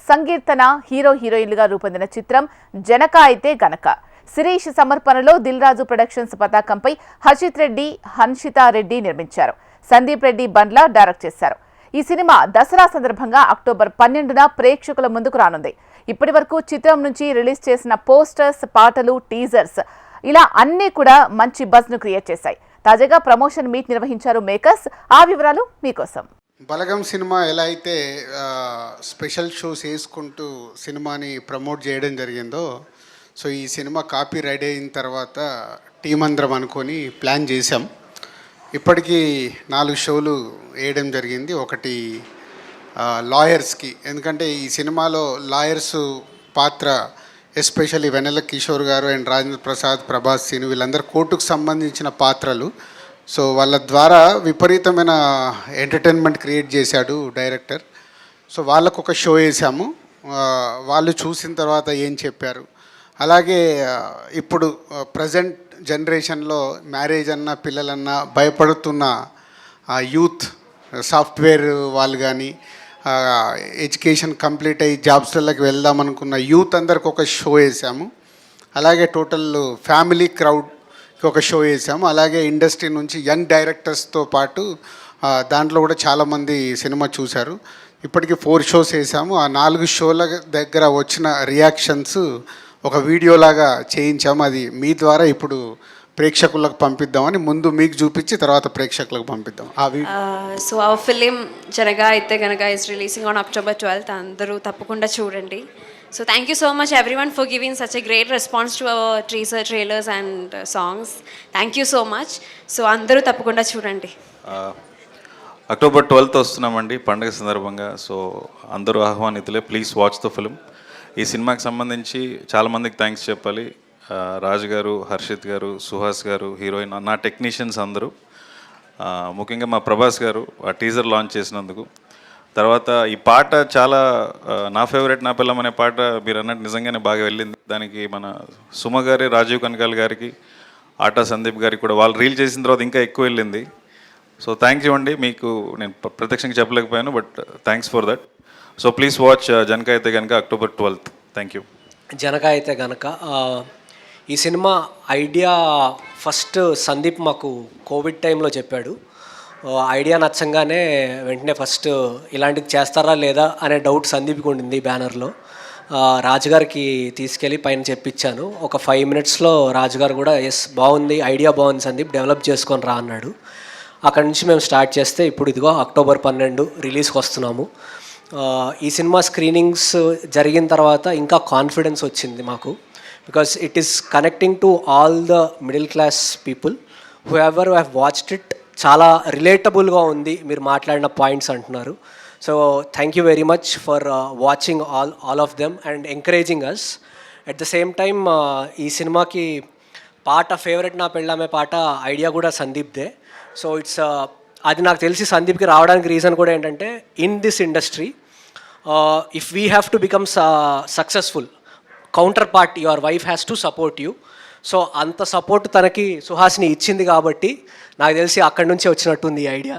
సంకీర్తన hero హీరోయిన్లుగా రూపొందిన చిత్రం జనక అయితే గనక. శిరీష్ సమర్పణలో దిల్ రాజు ప్రొడక్షన్స్ పతాకంపై హర్షిత్ రెడ్డి, హన్షితా రెడ్డి నిర్మించారు. సందీప్ రెడ్డి బండ్ల డైరెక్ట్ చేశారు. ఈ సినిమా దసరా సందర్భంగా అక్టోబర్ 12న ప్రేక్షకుల ముందుకు రానుంది. ఇప్పటి వరకు చిత్రం నుంచి రిలీజ్ చేసిన పోస్టర్స్, పాటలు, టీజర్స్ ఇలా అన్నీ కూడా మంచి బజ్ ను క్రియేట్ చేశాయి. తాజాగా ప్రమోషన్ మీట్ నిర్వహించారు మేకర్స్. ఆ వివరాలు మీకోసం. బలగం సినిమా ఎలా అయితే స్పెషల్ షోస్ వేసుకుంటూ సినిమాని ప్రమోట్ చేయడం జరిగిందో, సో ఈ సినిమా కాపీ రెడీ అయిన తర్వాత టీం అందరం అనుకొని ప్లాన్ చేసాం. ఇప్పటికీ 4 షోలు వేయడం జరిగింది. ఒకటి లాయర్స్కి, ఎందుకంటే ఈ సినిమాలో లాయర్స్ పాత్ర ఎస్పెషల్లీ వెన్నెల కిషోర్ గారు అండ్ రాజేంద్ర ప్రసాద్, ప్రభాస్, సీను వీళ్ళందరూ కోర్టుకు సంబంధించిన పాత్రలు. సో వాళ్ళ ద్వారా విపరీతమైన ఎంటర్టైన్మెంట్ క్రియేట్ చేశాడు డైరెక్టర్. సో వాళ్ళకు ఒక షో వేసాము. వాళ్ళు చూసిన తర్వాత ఏం చెప్పారు, అలాగే ఇప్పుడు ప్రజెంట్ జనరేషన్లో మ్యారేజ్ అన్న పిల్లలన్నా భయపడుతున్న యూత్, సాఫ్ట్వేర్ వాళ్ళు కానీ ఎడ్యుకేషన్ కంప్లీట్ అయ్యి జాబ్స్లకి వెళ్దాం అనుకున్న యూత్ అందరికి ఒక షో వేసాము. అలాగే టోటల్ ఫ్యామిలీ క్రౌడ్కి ఒక షో వేసాము. అలాగే ఇండస్ట్రీ నుంచి యంగ్ డైరెక్టర్స్తో పాటు దాంట్లో కూడా చాలామంది సినిమా చూశారు. ఇప్పటికీ 4 షోస్ వేసాము. ఆ 4 షోల దగ్గర వచ్చిన రియాక్షన్స్ ఒక వీడియోలాగా చేయించాము. అది మీ ద్వారా ఇప్పుడు ప్రేక్షకులకు పంపిద్దామని, ముందు మీకు చూపించి తర్వాత ప్రేక్షకులకు పంపిద్దాం. సో ఆ ఫిలిం జనక అయితే గనక is releasing on October 12th. అందరూ తప్పకుండా చూడండి. So thank you so much everyone for giving such a great response to our teaser, trailers and songs. Thank you so much. So అందరూ తప్పకుండా చూడండి. October 12th వస్తున్నామండి, పండుగ సందర్భంగా. సో అందరూ ఆహ్వానితులే, please watch the film. ఈ సినిమాకి సంబంధించి చాలామందికి థ్యాంక్స్ చెప్పాలి. రాజు గారు, హర్షిత్ గారు, సుహాస్ గారు, హీరోయిన్, నా టెక్నీషియన్స్ అందరూ, ముఖ్యంగా మా ప్రభాస్ గారు ఆ టీజర్ లాంచ్ చేసినందుకు. తర్వాత ఈ పాట చాలా నా ఫేవరెట్, నా పిల్లం అనే పాట మీరు అన్నట్టు నిజంగానే బాగా వెళ్ళింది. దానికి మన సుమ గారి, రాజీవ్ కనకాల్ గారికి, ఆటా సందీప్ గారికి కూడా వాళ్ళు రీల్ చేసిన తర్వాత ఇంకా ఎక్కువ వెళ్ళింది. సో థ్యాంక్స్ ఇవ్వండి. మీకు నేను ప్రత్యక్షంగా చెప్పలేకపోయాను, but thanks for that. So please watch Janaka అయితే కనుక October 12th. Thank you. Janaka అయితే కనుక ఈ సినిమా ఐడియా ఫస్ట్ సందీప్ మాకు కోవిడ్ టైంలో చెప్పాడు. ఐడియా నచ్చంగానే వెంటనే ఫస్ట్ ఇలాంటిది చేస్తారా లేదా అనే డౌట్ సందీప్కి ఉండింది. బ్యానర్లో రాజుగారికి తీసుకెళ్ళి పైన చెప్పించాను. ఒక 5 minutesలో రాజుగారు కూడా ఎస్ బాగుంది, ఐడియా బాగుంది సందీప్, డెవలప్ చేసుకొని రా అన్నాడు. అక్కడి నుంచి మేము స్టార్ట్ చేస్తే ఇప్పుడు ఇదిగో October 12 రిలీజ్కి వస్తున్నాము. ఈ సినిమా స్క్రీనింగ్స్ జరిగిన తర్వాత ఇంకా కాన్ఫిడెన్స్ వచ్చింది మాకు, because it is connecting to all the middle class people whoever have watched it. చాలా రిలేటబుల్గా ఉంది మీరు మాట్లాడిన పాయింట్స్ అంటున్నారు. So thank you very much for watching all of them and encouraging us. At the same time ఈ సినిమాకి పాట favourite నా పెళ్ళామే పాట ఐడియా కూడా సందీప్దే. సో ఇట్స్ అది నాకు తెలిసి సందీప్కి రావడానికి రీజన్ కూడా ఏంటంటే, in this industry if we have to become successful, counter part your wife has to support you. So అంత సపోర్ట్ తనకి సుహాసిని ఇచ్చింది కాబట్టి నాకు తెలిసి అక్కడి నుంచే వచ్చినట్టుంది ఈ ఐడియా.